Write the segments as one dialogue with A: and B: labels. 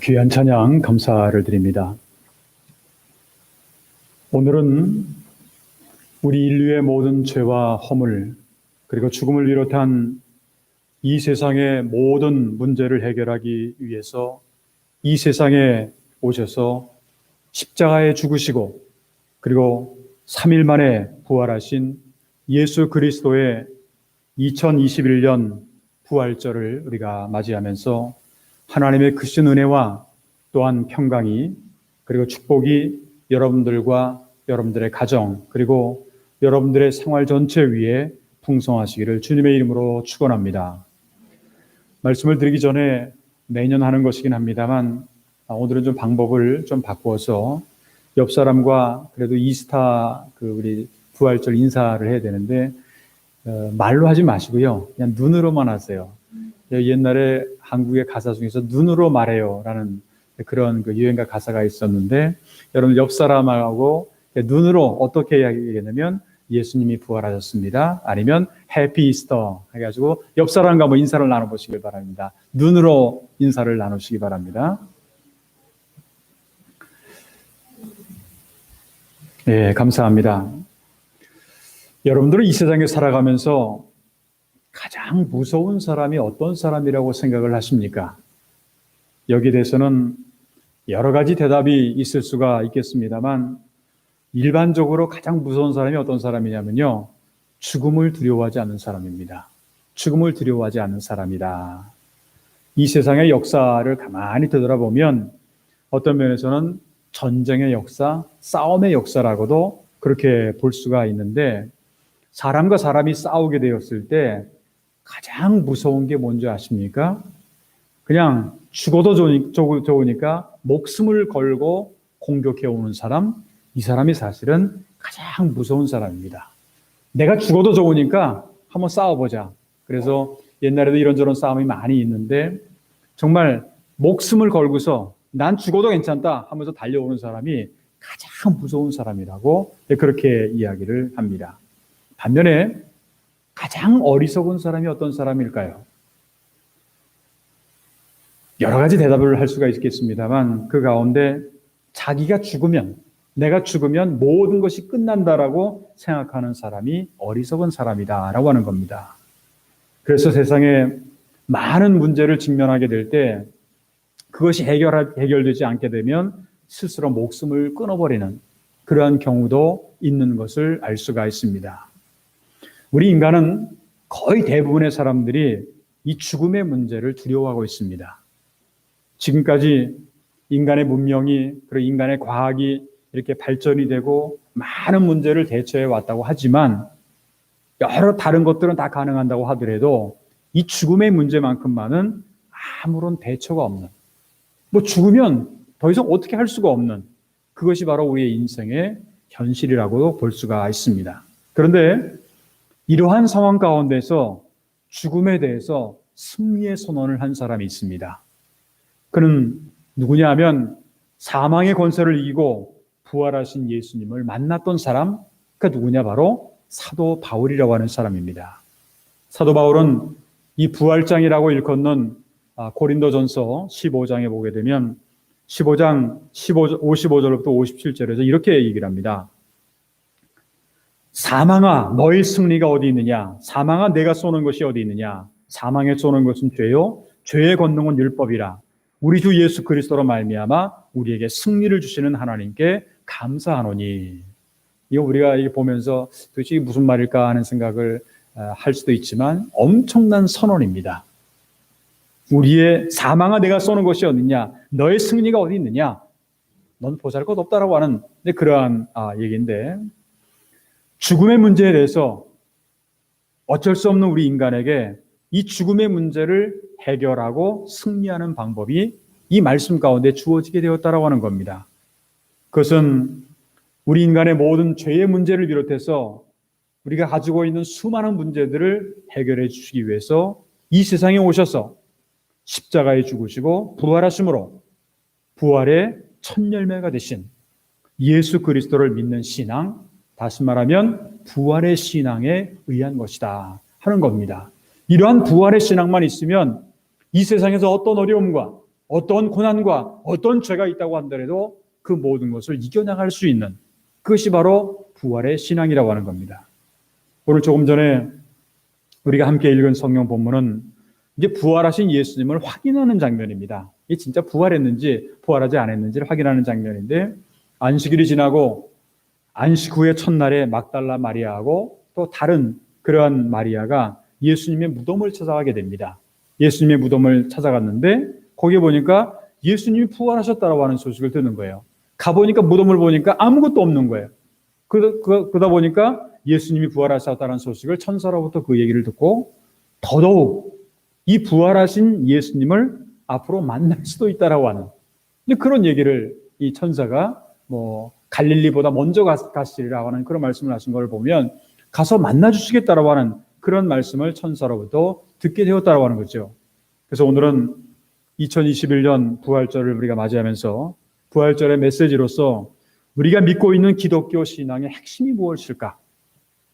A: 귀한 찬양 감사를 드립니다. 오늘은 우리 인류의 모든 죄와 허물 그리고 죽음을 비롯한 이 세상의 모든 문제를 해결하기 위해서 이 세상에 오셔서 십자가에 죽으시고 그리고 3일 만에 부활하신 예수 그리스도의 2021년 부활절을 우리가 맞이하면서 하나님의 크신 은혜와 또한 평강이 그리고 축복이 여러분들과 여러분들의 가정 그리고 여러분들의 생활 전체 위에 풍성하시기를 주님의 이름으로 축원합니다. 말씀을 드리기 전에 매년 하는 것이긴 합니다만 오늘은 좀 방법을 좀 바꾸어서 옆 사람과 그래도 이스타 우리 부활절 인사를 해야 되는데 말로 하지 마시고요. 그냥 눈으로만 하세요. 옛날에 한국의 가사 중에서 눈으로 말해요 라는 그런 유행가 가사가 있었는데 여러분 옆 사람하고 눈으로 어떻게 이야기하냐면 예수님이 부활하셨습니다. 아니면 해피 이스터 해가지고 옆 사람과 인사를 나눠보시길 바랍니다. 눈으로 인사를 나누시기 바랍니다. 네, 감사합니다. 여러분들은 이 세상에 살아가면서 가장 무서운 사람이 어떤 사람이라고 생각을 하십니까? 여기에 대해서는 여러 가지 대답이 있을 수가 있겠습니다만 일반적으로 가장 무서운 사람이 어떤 사람이냐면요. 죽음을 두려워하지 않는 사람입니다. 죽음을 두려워하지 않는 사람이다. 이 세상의 역사를 가만히 되돌아보면 어떤 면에서는 전쟁의 역사, 싸움의 역사라고도 그렇게 볼 수가 있는데 사람과 사람이 싸우게 되었을 때 가장 무서운 게 뭔지 아십니까? 그냥 죽어도 좋으니까 목숨을 걸고 공격해 오는 사람, 이 사람이 사실은 가장 무서운 사람입니다. 내가 죽어도 좋으니까 한번 싸워보자. 그래서 옛날에도 이런저런 싸움이 많이 있는데 정말 목숨을 걸고서 난 죽어도 괜찮다 하면서 달려오는 사람이 가장 무서운 사람이라고 그렇게 이야기를 합니다. 반면에 가장 어리석은 사람이 어떤 사람일까요? 여러 가지 대답을 할 수가 있겠습니다만 그 가운데 자기가 죽으면 내가 죽으면 모든 것이 끝난다라고 생각하는 사람이 어리석은 사람이다라고 하는 겁니다. 그래서 세상에 많은 문제를 직면하게 될 때 그것이 해결되지 않게 되면 스스로 목숨을 끊어버리는 그러한 경우도 있는 것을 알 수가 있습니다. 우리 인간은 거의 대부분의 사람들이 이 죽음의 문제를 두려워하고 있습니다. 지금까지 인간의 문명이 그리고 인간의 과학이 이렇게 발전이 되고 많은 문제를 대처해 왔다고 하지만 여러 다른 것들은 다 가능한다고 하더라도 이 죽음의 문제만큼만은 아무런 대처가 없는 죽으면 더 이상 어떻게 할 수가 없는 그것이 바로 우리의 인생의 현실이라고도 볼 수가 있습니다. 그런데 이러한 상황 가운데서 죽음에 대해서 승리의 선언을 한 사람이 있습니다. 그는 누구냐 하면 사망의 권세를 이기고 부활하신 예수님을 만났던 사람, 그 누구냐 바로 사도 바울이라고 하는 사람입니다. 사도 바울은 이 부활장이라고 일컫는 고린도전서 15장에 보게 되면 15장 55절부터 57절에서 이렇게 얘기를 합니다. 사망아 너의 승리가 어디 있느냐? 사망아 내가 쏘는 것이 어디 있느냐? 사망에 쏘는 것은 죄요 죄의 권능은 율법이라. 우리 주 예수 그리스도로 말미암아 우리에게 승리를 주시는 하나님께 감사하노니. 이거 우리가 보면서 도대체 이게 무슨 말일까 하는 생각을 할 수도 있지만 엄청난 선언입니다. 우리의 사망아 내가 쏘는 것이 어디냐? 너의 승리가 어디 있느냐? 넌 보잘것없다라고 하는 그러한 얘기인데 죽음의 문제에 대해서 어쩔 수 없는 우리 인간에게 이 죽음의 문제를 해결하고 승리하는 방법이 이 말씀 가운데 주어지게 되었다라고 하는 겁니다. 그것은 우리 인간의 모든 죄의 문제를 비롯해서 우리가 가지고 있는 수많은 문제들을 해결해 주시기 위해서 이 세상에 오셔서 십자가에 죽으시고 부활하심으로 부활의 첫 열매가 되신 예수 그리스도를 믿는 신앙, 다시 말하면 부활의 신앙에 의한 것이다 하는 겁니다. 이러한 부활의 신앙만 있으면 이 세상에서 어떤 어려움과 어떤 고난과 어떤 죄가 있다고 한더라도 그 모든 것을 이겨나갈 수 있는 그것이 바로 부활의 신앙이라고 하는 겁니다. 오늘 조금 전에 우리가 함께 읽은 성경 본문은 이제 부활하신 예수님을 확인하는 장면입니다. 이게 진짜 부활했는지 부활하지 않았는지를 확인하는 장면인데 안식일이 지나고 안식 후의 첫날에 막달라 마리아하고 또 다른 그러한 마리아가 예수님의 무덤을 찾아가게 됩니다. 예수님의 무덤을 찾아갔는데 거기에 보니까 예수님이 부활하셨다고 하는 소식을 듣는 거예요. 가보니까 무덤을 보니까 아무것도 없는 거예요. 그러다 보니까 예수님이 부활하셨다는 소식을 천사로부터 그 얘기를 듣고 더더욱 이 부활하신 예수님을 앞으로 만날 수도 있다라고 하는 그런 얘기를 이 천사가 갈릴리보다 먼저 가시리라고 하는 그런 말씀을 하신 걸 보면 가서 만나 주시겠다라고 하는 그런 말씀을 천사로부터 듣게 되었다라고 하는 거죠. 그래서 오늘은 2021년 부활절을 우리가 맞이하면서 부활절의 메시지로서 우리가 믿고 있는 기독교 신앙의 핵심이 무엇일까?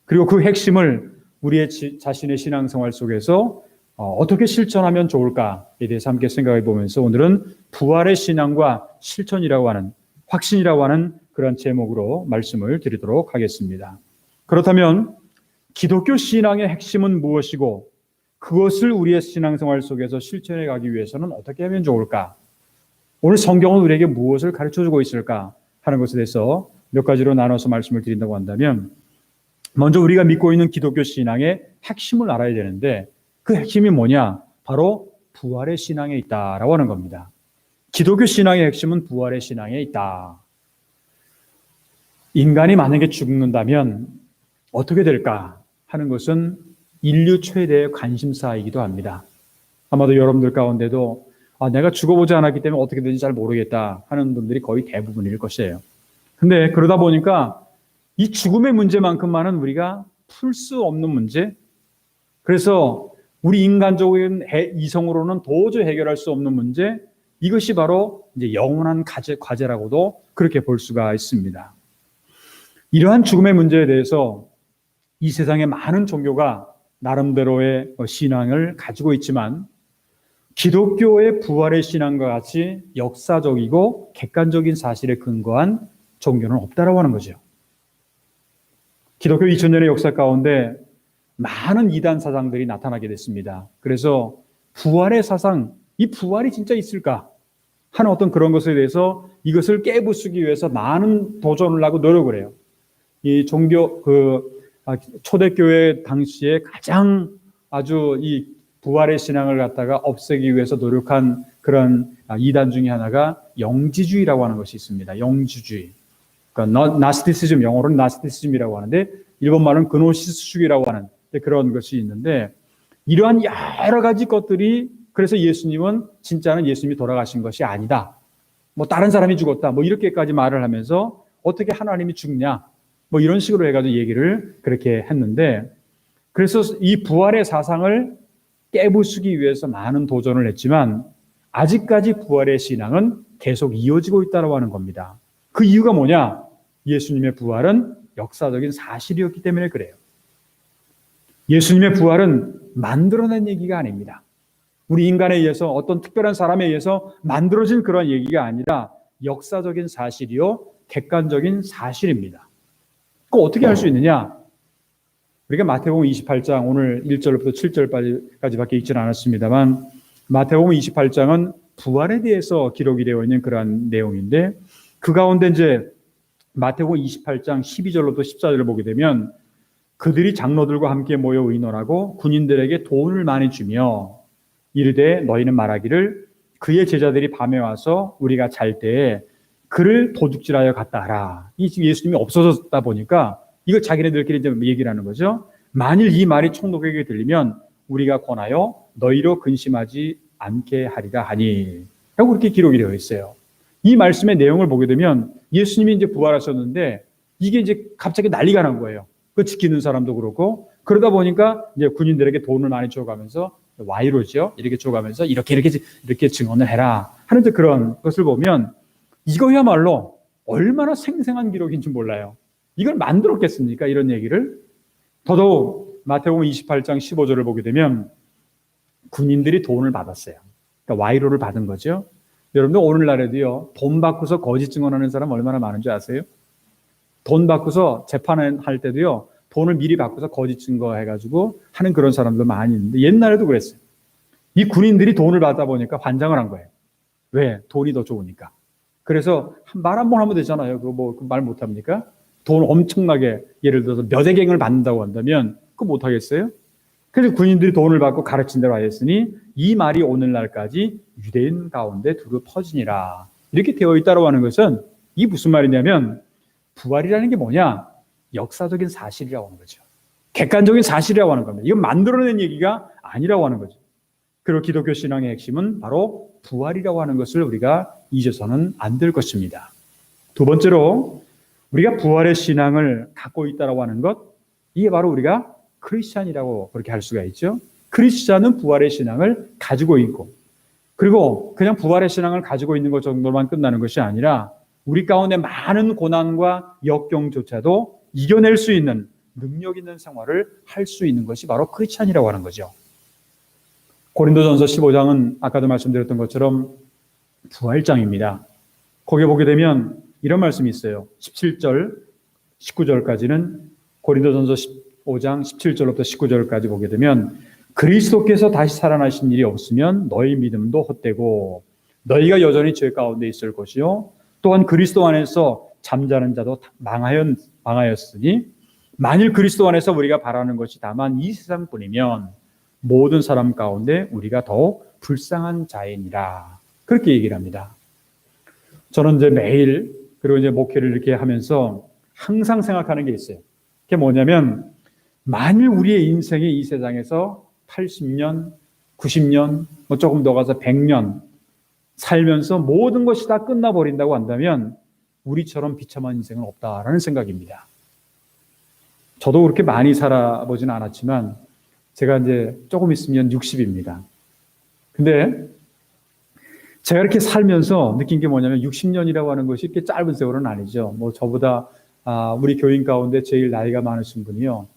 A: 그리고 그 핵심을 우리의 자신의 신앙생활 속에서 어떻게 실천하면 좋을까에 대해서 함께 생각해 보면서 오늘은 부활의 신앙과 실천이라고 하는 확신이라고 하는 그런 제목으로 말씀을 드리도록 하겠습니다. 그렇다면 기독교 신앙의 핵심은 무엇이고 그것을 우리의 신앙생활 속에서 실천해 가기 위해서는 어떻게 하면 좋을까? 오늘 성경은 우리에게 무엇을 가르쳐주고 있을까 하는 것에 대해서 몇 가지로 나눠서 말씀을 드린다고 한다면 먼저 우리가 믿고 있는 기독교 신앙의 핵심을 알아야 되는데 그 핵심이 뭐냐? 바로 부활의 신앙에 있다라고 하는 겁니다. 기독교 신앙의 핵심은 부활의 신앙에 있다. 인간이 만약에 죽는다면 어떻게 될까 하는 것은 인류 최대의 관심사이기도 합니다. 아마도 여러분들 가운데도 내가 죽어보지 않았기 때문에 어떻게 되는지 잘 모르겠다 하는 분들이 거의 대부분일 것이에요. 근데 그러다 보니까 이 죽음의 문제만큼만은 우리가 풀 수 없는 문제, 그래서 우리 인간적인 이성으로는 도저히 해결할 수 없는 문제, 이것이 바로 이제 영원한 과제라고도 그렇게 볼 수가 있습니다. 이러한 죽음의 문제에 대해서 이 세상의 많은 종교가 나름대로의 신앙을 가지고 있지만 기독교의 부활의 신앙과 같이 역사적이고 객관적인 사실에 근거한 종교는 없다라고 하는 거죠. 기독교 2000년의 역사 가운데 많은 이단 사상들이 나타나게 됐습니다. 그래서 부활의 사상, 이 부활이 진짜 있을까 하는 어떤 그런 것에 대해서 이것을 깨부수기 위해서 많은 도전을 하고 노력을 해요. 이 종교 초대교회 당시에 가장 아주 이 부활의 신앙을 갖다가 없애기 위해서 노력한 그런 이단 중에 하나가 영지주의라고 하는 것이 있습니다. 영지주의. 그러니까 나스티시즘, 영어로는 나스티시즘이라고 하는데 일본말은 그노시스주의라고 하는 그런 것이 있는데 이러한 여러 가지 것들이 그래서 예수님은 진짜는 예수님이 돌아가신 것이 아니다. 다른 사람이 죽었다. 이렇게까지 말을 하면서 어떻게 하나님이 죽냐. 이런 식으로 해가지고 얘기를 그렇게 했는데 그래서 이 부활의 사상을 깨부수기 위해서 많은 도전을 했지만 아직까지 부활의 신앙은 계속 이어지고 있다고 하는 겁니다. 그 이유가 뭐냐? 예수님의 부활은 역사적인 사실이었기 때문에 그래요. 예수님의 부활은 만들어낸 얘기가 아닙니다. 우리 인간에 의해서 어떤 특별한 사람에 의해서 만들어진 그런 얘기가 아니라 역사적인 사실이요 객관적인 사실입니다. 그거 어떻게 할 수 있느냐? 우리가 마태복음 28장 오늘 1절부터 7절까지밖에 읽지는 않았습니다만 마태복음 28장은 부활에 대해서 기록이 되어 있는 그러한 내용인데 그 가운데 이제 마태복음 28장 12절로부터 14절을 보게 되면 그들이 장로들과 함께 모여 의논하고 군인들에게 돈을 많이 주며 이르되 너희는 말하기를 그의 제자들이 밤에 와서 우리가 잘 때에 그를 도둑질하여 갔다 하라. 이 예수님이 없어졌다 보니까 이걸 자기네들끼리 이제 얘기를 하는 거죠. 만일 이 말이 총독에게 들리면 우리가 권하여 너희로 근심하지 않게 하리라 하니 라고 그렇게 기록이 되어 있어요. 이 말씀의 내용을 보게 되면 예수님이 이제 부활하셨는데 이게 이제 갑자기 난리가 난 거예요. 그 지키는 사람도 그렇고 그러다 보니까 이제 군인들에게 돈을 많이 줘가면서 와이로죠. 이렇게 줘가면서 이렇게 증언을 해라 하는 그런 것을 보면 이거야말로 얼마나 생생한 기록인지 몰라요. 이걸 만들었겠습니까? 이런 얘기를. 더더욱 마태복음 28장 15절을 보게 되면 군인들이 돈을 받았어요. 그러니까 와이로를 받은 거죠. 여러분들 오늘날에도요, 돈 받고서 거짓 증언하는 사람 얼마나 많은 줄 아세요? 돈 받고서 재판할 때도요, 돈을 미리 받고서 거짓 증거해가지고 하는 그런 사람도 많이 있는데, 옛날에도 그랬어요. 이 군인들이 돈을 받다 보니까 환장을 한 거예요. 왜? 돈이 더 좋으니까. 그래서 말 한 번 하면 되잖아요. 그거 뭐 말 못합니까? 돈 엄청나게, 예를 들어서 몇의 갱을 받는다고 한다면 그거 못하겠어요? 그래서 군인들이 돈을 받고 가르친 대로 하였으니 이 말이 오늘날까지 유대인 가운데 두루 퍼지니라. 이렇게 되어 있다고 하는 것은 이게 무슨 말이냐면 부활이라는 게 뭐냐? 역사적인 사실이라고 하는 거죠. 객관적인 사실이라고 하는 겁니다. 이건 만들어낸 얘기가 아니라고 하는 거죠. 그리고 기독교 신앙의 핵심은 바로 부활이라고 하는 것을 우리가 잊어서는 안 될 것입니다. 두 번째로 우리가 부활의 신앙을 갖고 있다고 하는 것, 이게 바로 우리가 크리스찬이라고 그렇게 할 수가 있죠. 크리스찬은 부활의 신앙을 가지고 있고, 그리고 그냥 부활의 신앙을 가지고 있는 것 정도만 끝나는 것이 아니라 우리 가운데 많은 고난과 역경조차도 이겨낼 수 있는 능력 있는 생활을 할 수 있는 것이 바로 크리스찬이라고 하는 거죠. 고린도전서 15장은 아까도 말씀드렸던 것처럼 부활장입니다. 거기에 보게 되면 이런 말씀이 있어요. 17절, 19절까지는 고린도전서 15장 17절부터 19절까지 보게 되면 그리스도께서 다시 살아나신 일이 없으면 너희 믿음도 헛되고 너희가 여전히 죄 가운데 있을 것이요 또한 그리스도 안에서 잠자는 자도 망하였으니 만일 그리스도 안에서 우리가 바라는 것이 다만 이 세상뿐이면 모든 사람 가운데 우리가 더욱 불쌍한 자이니라. 그렇게 얘기를 합니다. 저는 이제 매일 그리고 이제 목회를 이렇게 하면서 항상 생각하는 게 있어요. 그게 뭐냐면 만일 우리의 인생이 이 세상에서 80년, 90년, 뭐 조금 더 가서 100년 살면서 모든 것이 다 끝나버린다고 한다면 우리처럼 비참한 인생은 없다라는 생각입니다. 저도 그렇게 많이 살아보진 않았지만 제가 이제 조금 있으면 60입니다. 근데 제가 이렇게 살면서 느낀 게 뭐냐면 60년이라고 하는 것이 이렇게 짧은 세월은 아니죠. 뭐 저보다 우리 교인 가운데 제일 나이가 많으신 분이요.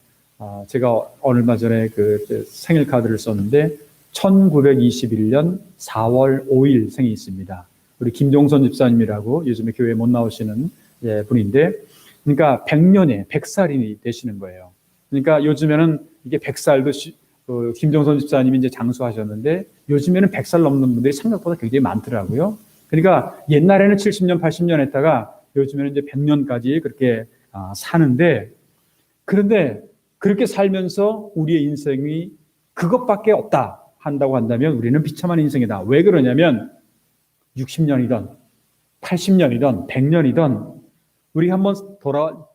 A: 제가 얼마 전에 그 생일 카드를 썼는데 1921년 4월 5일 생이 있습니다. 우리 김종선 집사님이라고 요즘에 교회에 못 나오시는 분인데, 그러니까 100년에 100살이 되시는 거예요. 그러니까 요즘에는 이게 100살도 김종선 집사님이 이제 장수하셨는데 요즘에는 100살 넘는 분들이 생각보다 굉장히 많더라고요. 그러니까 옛날에는 70년, 80년 했다가 요즘에는 이제 100년까지 그렇게 사는데, 그런데 그렇게 살면서 우리의 인생이 그것밖에 없다 한다고 한다면 우리는 비참한 인생이다. 왜 그러냐면 60년이든 80년이든 100년이든 우리 한번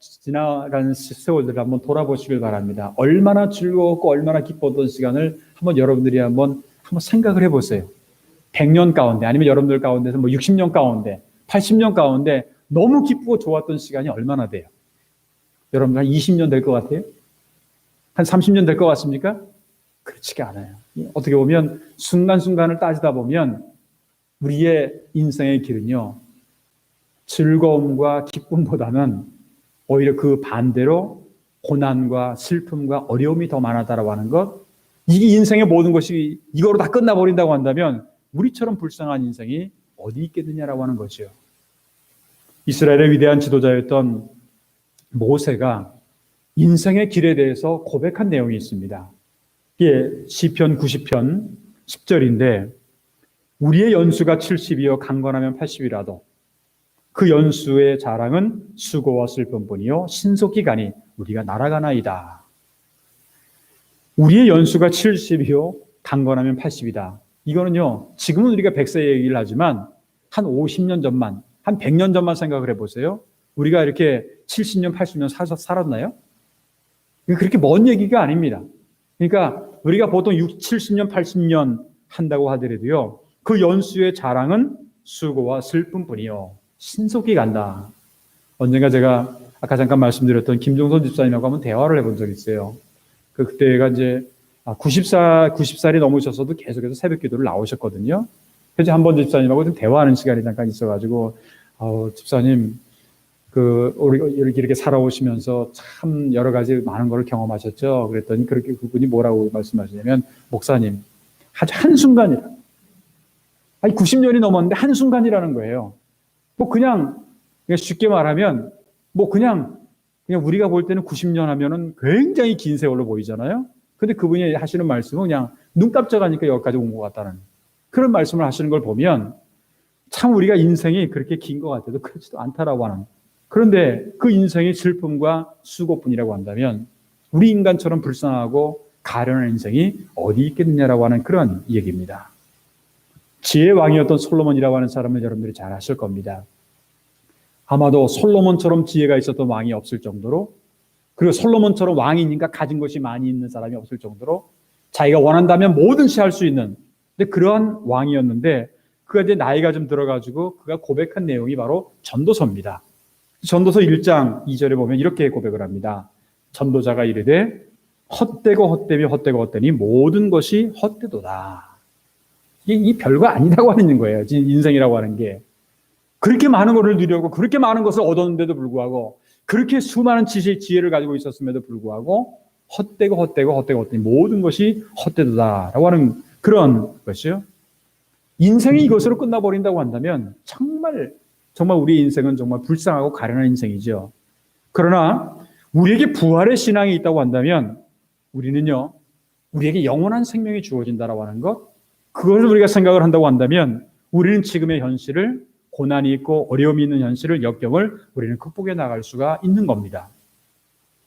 A: 지나간 세월들을 한번 돌아보시길 바랍니다. 얼마나 즐거웠고 얼마나 기뻤던 시간을 한번 여러분들이 한번 생각을 해보세요. 100년 가운데 아니면 여러분들 가운데서 뭐 60년 가운데 80년 가운데 너무 기쁘고 좋았던 시간이 얼마나 돼요? 여러분 한 20년 될 것 같아요? 한 30년 될 것 같습니까? 그렇지가 않아요. 어떻게 보면 순간순간을 따지다 보면 우리의 인생의 길은요, 즐거움과 기쁨보다는 오히려 그 반대로 고난과 슬픔과 어려움이 더 많았다라고 하는 것, 이게 인생의 모든 것이 이거로 다 끝나버린다고 한다면 우리처럼 불쌍한 인생이 어디 있겠느냐라고 하는 거죠. 이스라엘의 위대한 지도자였던 모세가 인생의 길에 대해서 고백한 내용이 있습니다. 이게 시편 90편 10절인데 우리의 연수가 70이요 강건하면 80이라도 그 연수의 자랑은 수고와 슬픔뿐이요 신속히 가니 우리가 날아가나이다. 우리의 연수가 70이요 강건하면 80이다. 이거는요 지금은 우리가 100세 얘기를 하지만 한 50년 전만 한 100년 전만 생각을 해보세요. 우리가 이렇게 70년 80년 살았나요? 그렇게 먼 얘기가 아닙니다. 그러니까 우리가 보통 70년 80년 한다고 하더라도요 그 연수의 자랑은 수고와 슬픔뿐이요 신속히 간다. 언젠가 제가 아까 잠깐 말씀드렸던 김종선 집사님하고 한번 대화를 해본 적이 있어요. 그때가 이제 90살이 넘으셨어도 계속해서 새벽 기도를 나오셨거든요. 그래서 한번 집사님하고 좀 대화하는 시간이 잠깐 있어가지고 집사님 우리 이렇게 살아오시면서 참 여러 가지 많은 걸 경험하셨죠. 그랬더니 그렇게 그분이 뭐라고 말씀하시냐면 목사님 아주 한순간이라 아니 90년이 넘었는데 한순간이라는 거예요. 뭐 그냥 쉽게 말하면 뭐 그냥 우리가 볼 때는 90년 하면은 굉장히 긴 세월로 보이잖아요. 근데 그분이 하시는 말씀은 그냥 눈 깜짝하니까 여기까지 온 것 같다는 그런 말씀을 하시는 걸 보면 참 우리가 인생이 그렇게 긴 것 같아도 그렇지도 않다라고 하는, 그런데 그 인생의 슬픔과 수고뿐이라고 한다면 우리 인간처럼 불쌍하고 가련한 인생이 어디 있겠느냐라고 하는 그런 얘기입니다. 지혜의 왕이었던 솔로몬이라고 하는 사람을 여러분들이 잘 아실 겁니다. 아마도 솔로몬처럼 지혜가 있었던 왕이 없을 정도로, 그리고 솔로몬처럼 왕이니까 가진 것이 많이 있는 사람이 없을 정도로 자기가 원한다면 뭐든지 할 수 있는 그러한 왕이었는데, 그가 이제 나이가 좀 들어가지고 그가 고백한 내용이 바로 전도서입니다. 전도서 1장 2절에 보면 이렇게 고백을 합니다. 전도자가 이르되 헛되고 헛되며 헛되고 헛되니 모든 것이 헛되도다. 이게 별거 아니라고 하는 거예요. 인생이라고 하는 게. 그렇게 많은 것을 누리고 그렇게 많은 것을 얻었는데도 불구하고, 그렇게 수많은 지혜를 가지고 있었음에도 불구하고 헛되고 헛되고 헛되고 헛되니 모든 것이 헛되도다라고 하는 그런 것이요. 인생이 이것으로 끝나버린다고 한다면 정말 우리 인생은 정말 불쌍하고 가련한 인생이죠. 그러나 우리에게 부활의 신앙이 있다고 한다면 우리는요, 우리에게 영원한 생명이 주어진다라고 하는 것, 그것을 우리가 생각을 한다고 한다면 우리는 지금의 현실을, 고난이 있고 어려움이 있는 현실을, 역경을 우리는 극복해 나갈 수가 있는 겁니다.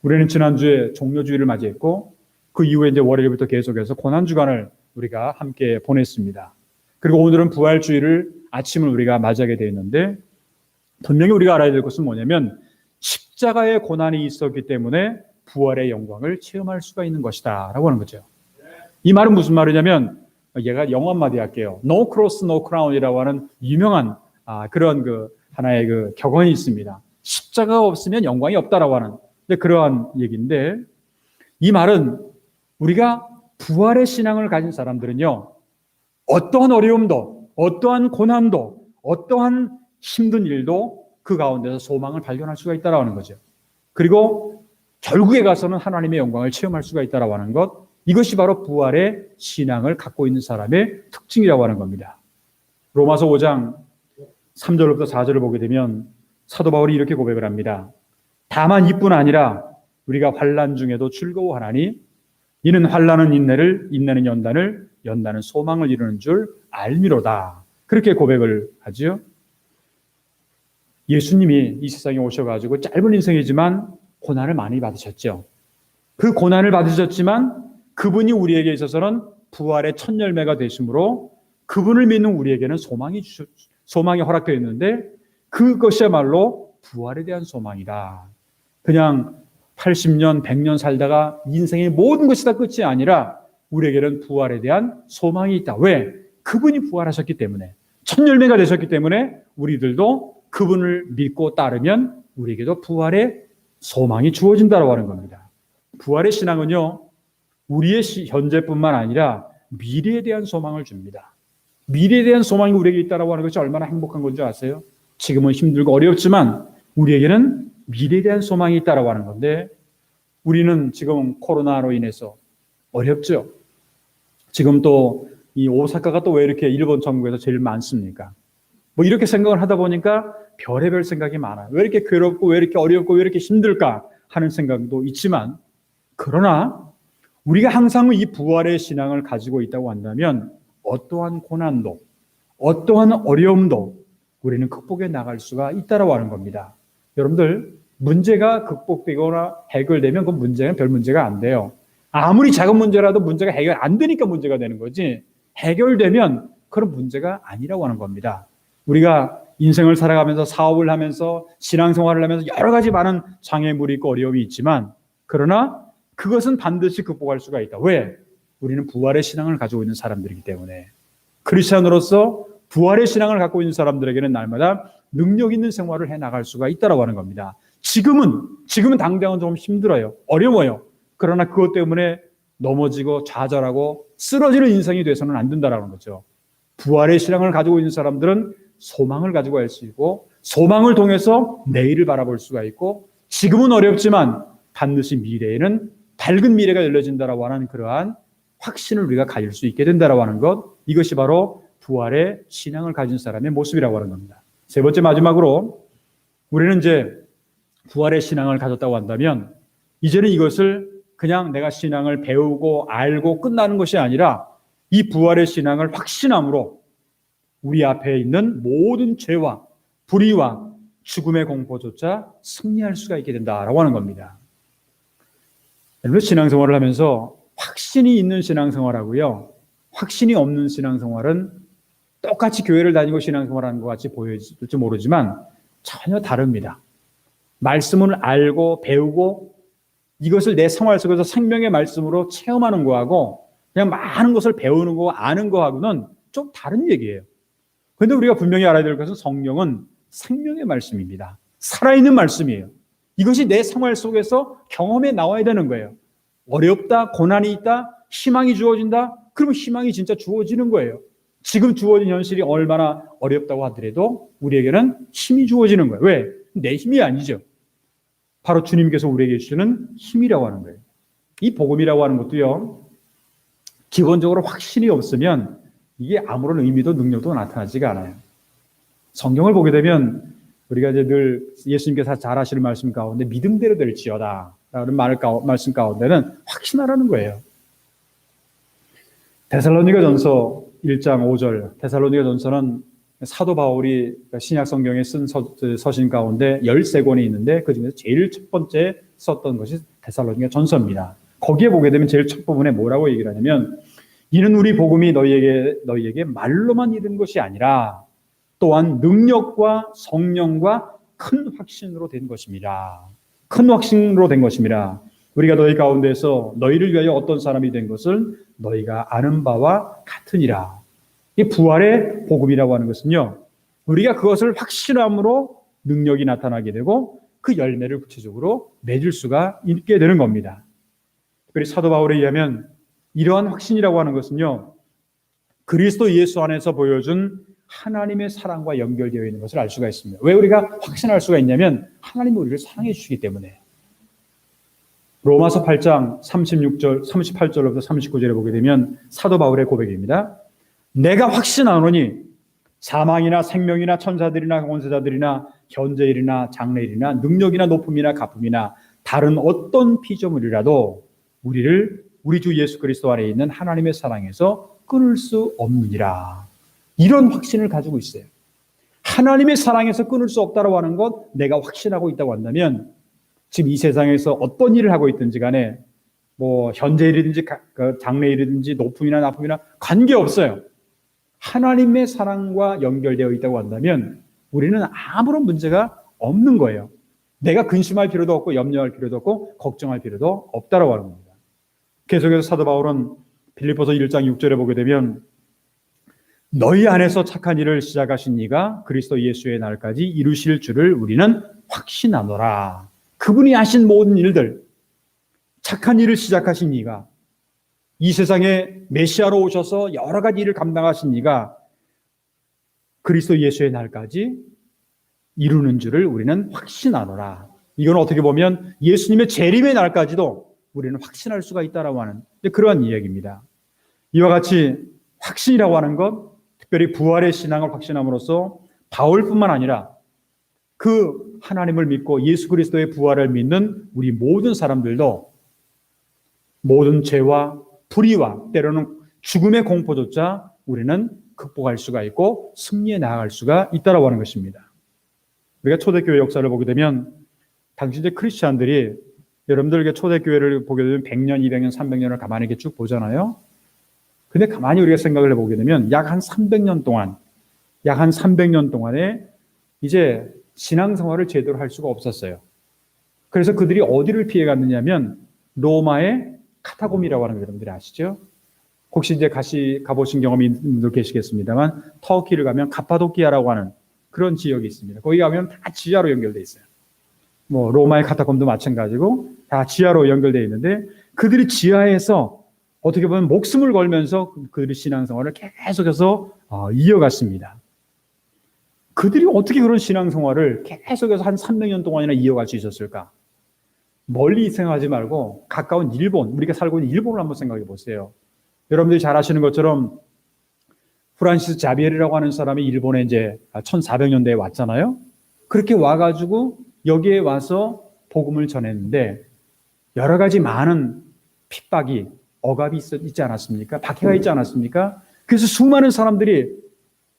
A: 우리는 지난주에 종료주일을 맞이했고 그 이후에 이제 월요일부터 계속해서 고난주간을 우리가 함께 보냈습니다. 그리고 오늘은 부활주일을 아침을 우리가 맞이하게 되어 있는데, 분명히 우리가 알아야 될 것은 뭐냐면 십자가의 고난이 있었기 때문에 부활의 영광을 체험할 수가 있는 것이다 라고 하는 거죠. 이 말은 무슨 말이냐면, 얘가 영어 한마디 할게요. No cross, no crown이라고 하는 유명한 그런 하나의 격언이 있습니다. 십자가가 없으면 영광이 없다라고 하는 그러한 얘기인데, 이 말은 우리가 부활의 신앙을 가진 사람들은요, 어떠한 어려움도, 어떠한 고난도, 어떠한 힘든 일도 그 가운데서 소망을 발견할 수가 있다라고 하는 거죠. 그리고 결국에 가서는 하나님의 영광을 체험할 수가 있다라고 하는 것, 이것이 바로 부활의 신앙을 갖고 있는 사람의 특징이라고 하는 겁니다. 로마서 5장 3절부터 4절을 보게 되면 사도 바울이 이렇게 고백을 합니다. 다만 이뿐 아니라 우리가 환난 중에도 즐거워하나니 이는 환난은 인내를, 인내는 연단을, 연단은 소망을 이루는 줄 알미로다. 그렇게 고백을 하지요. 예수님이 이 세상에 오셔가지고 짧은 인생이지만 고난을 많이 받으셨죠. 그 고난을 받으셨지만 그분이 우리에게 있어서는 부활의 첫 열매가 되심으로 그분을 믿는 우리에게는 소망이 허락되어 있는데, 그것이야말로 부활에 대한 소망이다. 그냥 80년, 100년 살다가 인생의 모든 것이 다 끝이 아니라 우리에게는 부활에 대한 소망이 있다. 왜? 그분이 부활하셨기 때문에, 첫 열매가 되셨기 때문에 우리들도 그분을 믿고 따르면 우리에게도 부활의 소망이 주어진다고 하는 겁니다. 부활의 신앙은요, 우리의 현재뿐만 아니라 미래에 대한 소망을 줍니다. 미래에 대한 소망이 우리에게 있다고 하는 것이 얼마나 행복한 건지 아세요? 지금은 힘들고 어렵지만 우리에게는 미래에 대한 소망이 있다고 하는 건데, 우리는 지금 코로나로 인해서 어렵죠. 지금 또 이 오사카가 또 왜 이렇게 일본 전국에서 제일 많습니까? 뭐 이렇게 생각을 하다 보니까 별의별 생각이 많아요. 왜 이렇게 괴롭고 왜 이렇게 어렵고 왜 이렇게 힘들까 하는 생각도 있지만, 그러나 우리가 항상 이 부활의 신앙을 가지고 있다고 한다면 어떠한 고난도, 어떠한 어려움도 우리는 극복해 나갈 수가 있다고 하는 겁니다. 여러분들, 문제가 극복되거나 해결되면 그 문제는 별 문제가 안 돼요. 아무리 작은 문제라도 문제가 해결 안 되니까 문제가 되는 거지, 해결되면 그런 문제가 아니라고 하는 겁니다. 우리가 인생을 살아가면서, 사업을 하면서, 신앙생활을 하면서 여러 가지 많은 장애물이 있고 어려움이 있지만, 그러나 그것은 반드시 극복할 수가 있다. 왜? 우리는 부활의 신앙을 가지고 있는 사람들이기 때문에. 크리스찬으로서 부활의 신앙을 갖고 있는 사람들에게는 날마다 능력 있는 생활을 해나갈 수가 있다고 하는 겁니다. 지금은 당장은 좀 힘들어요. 어려워요. 그러나 그것 때문에 넘어지고 좌절하고 쓰러지는 인생이 돼서는 안 된다는 거죠. 부활의 신앙을 가지고 있는 사람들은 소망을 가지고 갈 수 있고, 소망을 통해서 내일을 바라볼 수가 있고, 지금은 어렵지만 반드시 미래에는 밝은 미래가 열려진다라고 하는 그러한 확신을 우리가 가질 수 있게 된다라고 하는 것, 이것이 바로 부활의 신앙을 가진 사람의 모습이라고 하는 겁니다. 세 번째 마지막으로 우리는 이제 부활의 신앙을 가졌다고 한다면 이제는 이것을 그냥 내가 신앙을 배우고 알고 끝나는 것이 아니라 이 부활의 신앙을 확신함으로 우리 앞에 있는 모든 죄와 불의와 죽음의 공포조차 승리할 수가 있게 된다라고 하는 겁니다. 여러분, 신앙생활을 하면서 확신이 있는 신앙생활하고요, 확신이 없는 신앙생활은 똑같이 교회를 다니고 신앙생활하는 것 같이 보여질지 모르지만 전혀 다릅니다. 말씀을 알고 배우고 이것을 내 생활 속에서 생명의 말씀으로 체험하는 거하고 그냥 많은 것을 배우는 거 아는 거하고는 좀 다른 얘기예요. 그런데 우리가 분명히 알아야 될 것은 성령은 생명의 말씀입니다. 살아있는 말씀이에요. 이것이 내 생활 속에서 경험에 나와야 되는 거예요. 어렵다, 고난이 있다, 희망이 주어진다, 그러면 희망이 진짜 주어지는 거예요. 지금 주어진 현실이 얼마나 어렵다고 하더라도 우리에게는 힘이 주어지는 거예요. 왜? 내 힘이 아니죠. 바로 주님께서 우리에게 주시는 힘이라고 하는 거예요. 이 복음이라고 하는 것도요, 기본적으로 확신이 없으면 이게 아무런 의미도 능력도 나타나지가 않아요. 성경을 보게 되면 우리가 이제 늘 예수님께서 잘 하시는 말씀 가운데 믿음대로 될지어다 라는 말씀 가운데는 확신하라는 거예요. 데살로니가전서 1장 5절, 데살로니가전서는 사도 바울이 신약 성경에 쓴 서신 가운데 13권이 있는데 그 중에서 제일 첫 번째 썼던 것이 데살로니가전서입니다. 거기에 보게 되면 제일 첫 부분에 뭐라고 얘기를 하냐면, 이는 우리 복음이 너희에게 말로만 이른 것이 아니라 또한 능력과 성령과 큰 확신으로 된 것입니다. 큰 확신으로 된 것입니다. 우리가 너희 가운데서 너희를 위하여 어떤 사람이 된 것을 너희가 아는 바와 같으니라. 이 부활의 복음이라고 하는 것은요, 우리가 그것을 확신함으로 능력이 나타나게 되고 그 열매를 구체적으로 맺을 수가 있게 되는 겁니다. 특별히 사도 바울에 의하면 이러한 확신이라고 하는 것은요, 그리스도 예수 안에서 보여준 하나님의 사랑과 연결되어 있는 것을 알 수가 있습니다. 왜 우리가 확신할 수가 있냐면 하나님이 우리를 사랑해 주시기 때문에. 로마서 8장 38절로부터 39절에 보게 되면 사도 바울의 고백입니다. 내가 확신하노니 사망이나 생명이나 천사들이나 권세자들이나 현재일이나 장래일이나 능력이나 높음이나 가품이나 다른 어떤 피조물이라도 우리를 우리 주 예수 그리스도 안에 있는 하나님의 사랑에서 끊을 수 없느니라. 이런 확신을 가지고 있어요. 하나님의 사랑에서 끊을 수 없다고 하는 것, 내가 확신하고 있다고 한다면 지금 이 세상에서 어떤 일을 하고 있든지 간에 뭐 현재일이든지 장래일이든지 높음이나 나쁨이나 관계없어요. 하나님의 사랑과 연결되어 있다고 한다면 우리는 아무런 문제가 없는 거예요. 내가 근심할 필요도 없고 염려할 필요도 없고 걱정할 필요도 없다라고 하는 겁니다. 계속해서 사도 바울은 빌립보서 1장 6절에 보게 되면 너희 안에서 착한 일을 시작하신 이가 그리스도 예수의 날까지 이루실 줄을 우리는 확신하노라. 그분이 하신 모든 일들, 착한 일을 시작하신 이가, 이 세상에 메시아로 오셔서 여러 가지 일을 감당하신 이가 그리스도 예수의 날까지 이루는 줄을 우리는 확신하노라. 이건 어떻게 보면 예수님의 재림의 날까지도 우리는 확신할 수가 있다라고 하는 그러한 이야기입니다. 이와 같이 확신이라고 하는 것, 특별히 부활의 신앙을 확신함으로써 바울뿐만 아니라 그 하나님을 믿고 예수 그리스도의 부활을 믿는 우리 모든 사람들도 모든 죄와 불의와 때로는 죽음의 공포조차 우리는 극복할 수가 있고 승리해 나아갈 수가 있다라고 하는 것입니다. 우리가 초대교회 역사를 보게 되면 당시 이제 크리스찬들이, 여러분들 초대교회를 보게 되면 100년, 200년, 300년을 가만히 이렇게 쭉 보잖아요. 근데 가만히 우리가 생각을 해보게 되면 약 한 300년 동안에 이제 신앙생활을 제대로 할 수가 없었어요. 그래서 그들이 어디를 피해 갔느냐면 로마의 카타콤이라고 하는 거 여러분들이 아시죠? 혹시 이제 가보신 경험이 있는 분들 계시겠습니다만 터키를 가면 카파도키아라고 하는 그런 지역이 있습니다. 거기 가면 다 지하로 연결되어 있어요. 뭐 로마의 카타콤도 마찬가지고 다 지하로 연결되어 있는데 그들이 지하에서 어떻게 보면 목숨을 걸면서 그들의 신앙생활을 계속해서 이어갔습니다. 그들이 어떻게 그런 신앙생활을 계속해서 한 300년 동안이나 이어갈 수 있었을까? 멀리 생각하지 말고 가까운 일본, 우리가 살고 있는 일본을 한번 생각해 보세요. 여러분들이 잘 아시는 것처럼 프란시스 자비에르라고 하는 사람이 일본에 이제 1400년대에 왔잖아요. 그렇게 와가지고 여기에 와서 복음을 전했는데 여러 가지 많은 핍박이 억압이 있지 않았습니까? 박해가 있지 않았습니까? 그래서 수많은 사람들이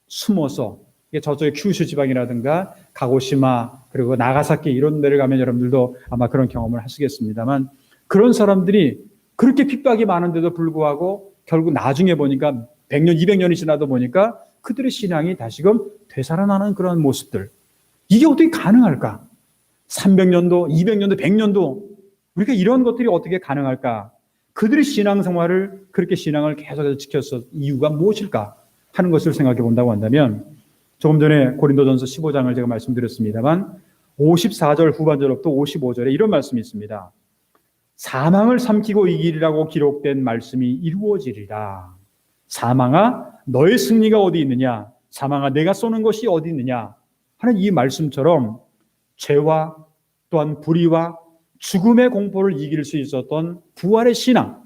A: 숨어서 저쪽에 큐슈 지방이라든가 가고시마 그리고 나가사키 이런 데를 가면 여러분들도 아마 그런 경험을 하시겠습니다만 그런 사람들이 그렇게 핍박이 많은데도 불구하고 결국 나중에 보니까 100년, 200년이 지나도 보니까 그들의 신앙이 다시금 되살아나는 그런 모습들. 이게 어떻게 가능할까? 300년도, 200년도, 100년도 우리가 이런 것들이 어떻게 가능할까? 그들의 신앙생활을 그렇게 신앙을 계속해서 지켰을 이유가 무엇일까 하는 것을 생각해 본다고 한다면 조금 전에 고린도전서 15장을 제가 말씀드렸습니다만 54절 후반절부터 55절에 이런 말씀이 있습니다. 사망을 삼키고 이기리라고 기록된 말씀이 이루어지리라. 사망아 너의 승리가 어디 있느냐? 사망아 내가 쏘는 것이 어디 있느냐? 하는 이 말씀처럼 죄와 또한 불의와 죽음의 공포를 이길 수 있었던 부활의 신앙,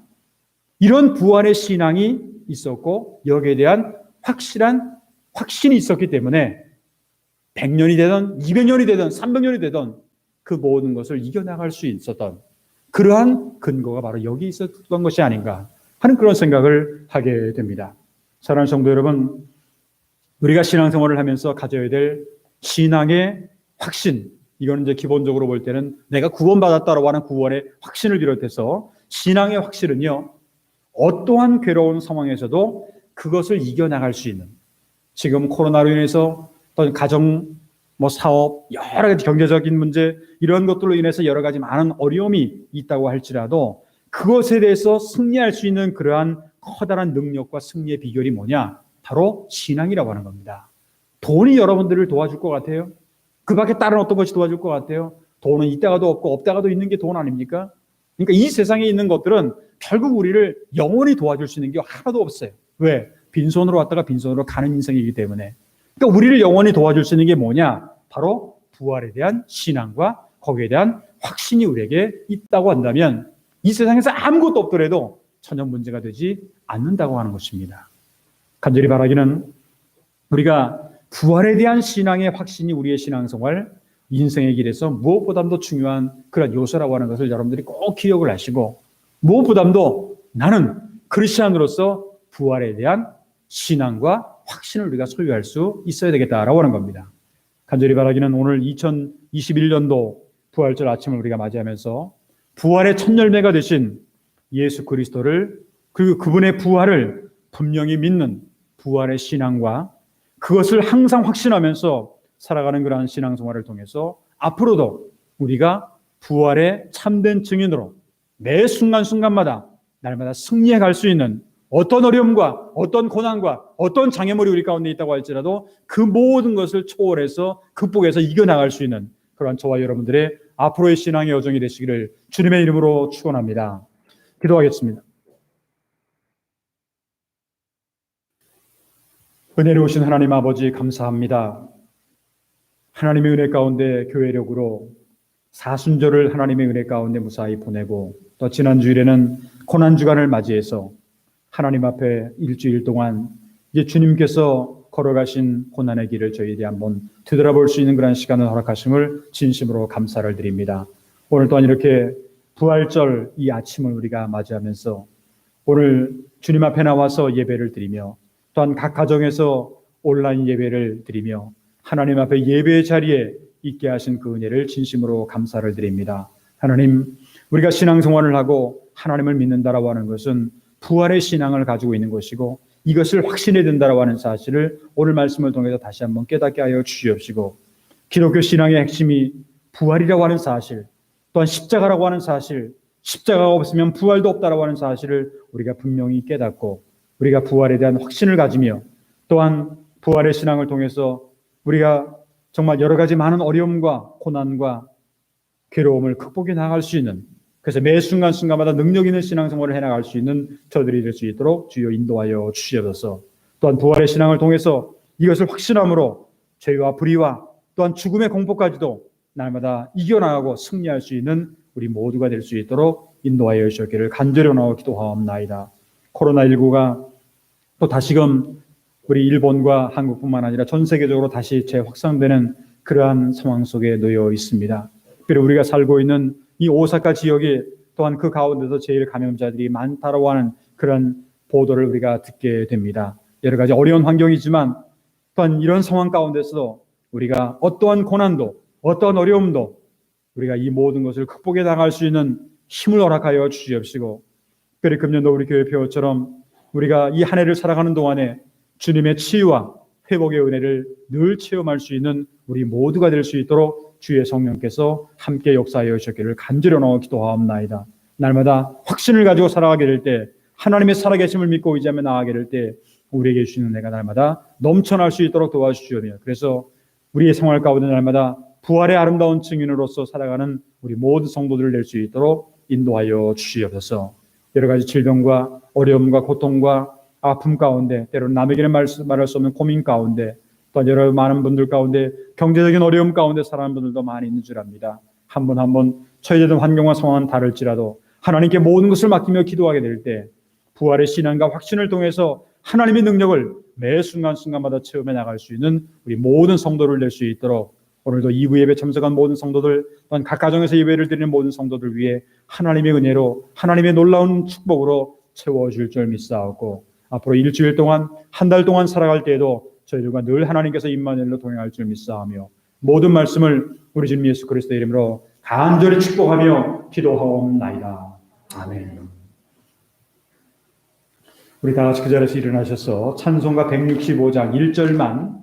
A: 이런 부활의 신앙이 있었고 여기에 대한 확실한 확신이 있었기 때문에 100년이 되든 200년이 되든 300년이 되든 그 모든 것을 이겨나갈 수 있었던 그러한 근거가 바로 여기 있었던 것이 아닌가 하는 그런 생각을 하게 됩니다. 사랑하는 성도 여러분, 우리가 신앙생활을 하면서 가져야 될 신앙의 확신, 이거는 이제 기본적으로 볼 때는 내가 구원받았다라고 하는 구원의 확신을 비롯해서 신앙의 확신은요, 어떠한 괴로운 상황에서도 그것을 이겨나갈 수 있는, 지금 코로나로 인해서 어떤 가정, 사업, 여러 가지 경제적인 문제, 이런 것들로 인해서 여러 가지 많은 어려움이 있다고 할지라도 그것에 대해서 승리할 수 있는 그러한 커다란 능력과 승리의 비결이 뭐냐? 바로 신앙이라고 하는 겁니다. 돈이 여러분들을 도와줄 것 같아요? 그 밖에 다른 어떤 것이 도와줄 것 같아요? 돈은 있다가도 없고 없다가도 있는 게 돈 아닙니까? 그러니까 이 세상에 있는 것들은 결국 우리를 영원히 도와줄 수 있는 게 하나도 없어요. 왜? 빈손으로 왔다가 빈손으로 가는 인생이기 때문에. 그러니까 우리를 영원히 도와줄 수 있는 게 뭐냐? 바로 부활에 대한 신앙과 거기에 대한 확신이 우리에게 있다고 한다면 이 세상에서 아무것도 없더라도 전혀 문제가 되지 않는다고 하는 것입니다. 간절히 바라기는 우리가 부활에 대한 신앙의 확신이 우리의 신앙생활, 인생의 길에서 무엇보다도 중요한 그런 요소라고 하는 것을 여러분들이 꼭 기억을 하시고 무엇보다도 나는 크리스찬으로서 부활에 대한 신앙과 확신을 우리가 소유할 수 있어야 되겠다라고 하는 겁니다. 간절히 바라기는 오늘 2021년도 부활절 아침을 우리가 맞이하면서 부활의 첫 열매가 되신 예수 그리스도를 그리고 그분의 부활을 분명히 믿는 부활의 신앙과 그것을 항상 확신하면서 살아가는 그러한 신앙생활을 통해서 앞으로도 우리가 부활의 참된 증인으로 매 순간순간마다 날마다 승리해 갈 수 있는 어떤 어려움과 어떤 고난과 어떤 장애물이 우리 가운데 있다고 할지라도 그 모든 것을 초월해서 극복해서 이겨나갈 수 있는 그런 저와 여러분들의 앞으로의 신앙의 여정이 되시기를 주님의 이름으로 축원합니다. 기도하겠습니다. 은혜로우신 하나님 아버지 감사합니다. 하나님의 은혜 가운데 교회력으로 사순절을 하나님의 은혜 가운데 무사히 보내고 또 지난 주일에는 고난주간을 맞이해서 하나님 앞에 일주일 동안 이제 주님께서 걸어가신 고난의 길을 저희들이 한번 되돌아볼 수 있는 그런 시간을 허락하심을 진심으로 감사를 드립니다. 오늘 또한 이렇게 부활절 이 아침을 우리가 맞이하면서 오늘 주님 앞에 나와서 예배를 드리며 또한 각 가정에서 온라인 예배를 드리며 하나님 앞에 예배의 자리에 있게 하신 그 은혜를 진심으로 감사를 드립니다. 하나님, 우리가 신앙생활을 하고 하나님을 믿는다라고 하는 것은 부활의 신앙을 가지고 있는 것이고 이것을 확신해야 된다라고 하는 사실을 오늘 말씀을 통해서 다시 한번 깨닫게 하여 주시옵시고 기독교 신앙의 핵심이 부활이라고 하는 사실, 또한 십자가라고 하는 사실, 십자가가 없으면 부활도 없다라고 하는 사실을 우리가 분명히 깨닫고 우리가 부활에 대한 확신을 가지며 또한 부활의 신앙을 통해서 우리가 정말 여러 가지 많은 어려움과 고난과 괴로움을 극복해 나갈 수 있는, 그래서 매 순간순간마다 능력 있는 신앙생활을 해나갈 수 있는 저들이 될 수 있도록 주여 인도하여 주시옵소서. 또한 부활의 신앙을 통해서 이것을 확신함으로 죄와 불의와 또한 죽음의 공포까지도 날마다 이겨나가고 승리할 수 있는 우리 모두가 될 수 있도록 인도하여 주시기를 간절히 원하고 기도하옵나이다. 코로나19가 또 다시금 우리 일본과 한국뿐만 아니라 전 세계적으로 다시 재확산되는 그러한 상황 속에 놓여 있습니다. 그리고 우리가 살고 있는 이 오사카 지역이 또한 그 가운데서 제일 감염자들이 많다라고 하는 그런 보도를 우리가 듣게 됩니다. 여러 가지 어려운 환경이지만 또한 이런 상황 가운데서도 우리가 어떠한 고난도 어떠한 어려움도 우리가 이 모든 것을 극복해 나갈 수 있는 힘을 허락하여 주시옵시고, 그리고 금년도 우리 교회 표처럼 우리가 이 한 해를 살아가는 동안에 주님의 치유와 회복의 은혜를 늘 체험할 수 있는 우리 모두가 될 수 있도록 주의 성령께서 함께 역사하여 주셨기를 간절히 기도하옵나이다. 날마다 확신을 가지고 살아가게 될 때, 하나님의 살아계심을 믿고 의지하며 나아가게 될 때 우리에게 주시는 은혜가 날마다 넘쳐날 수 있도록 도와주시오며, 그래서 우리의 생활 가운데 날마다 부활의 아름다운 증인으로서 살아가는 우리 모든 성도들을 낼 수 있도록 인도하여 주시옵소서. 여러 가지 질병과 어려움과 고통과 아픔 가운데, 때로는 남에게는 말할 수 없는 고민 가운데, 또 여러 많은 분들 가운데 경제적인 어려움 가운데 살아가는 분들도 많이 있는 줄 압니다. 한 번 한 번 처해진 환경과 상황은 다를지라도 하나님께 모든 것을 맡기며 기도하게 될 때 부활의 신앙과 확신을 통해서 하나님의 능력을 매 순간순간마다 체험해 나갈 수 있는 우리 모든 성도를 낼 수 있도록, 오늘도 2부 예배 참석한 모든 성도들, 또한 각 가정에서 예배를 드리는 모든 성도들 위해 하나님의 은혜로, 하나님의 놀라운 축복으로 채워줄 줄 믿사옵고, 앞으로 일주일 동안, 한 달 동안 살아갈 때에도 저희들과 늘 하나님께서 임마누엘로 동행할 줄 믿사하며, 모든 말씀을 우리 주님 예수 그리스도의 이름으로 간절히 축복하며 기도하옵나이다. 아멘. 우리 다 같이 그 자리에서 일어나셔서 찬송가 165장 1절만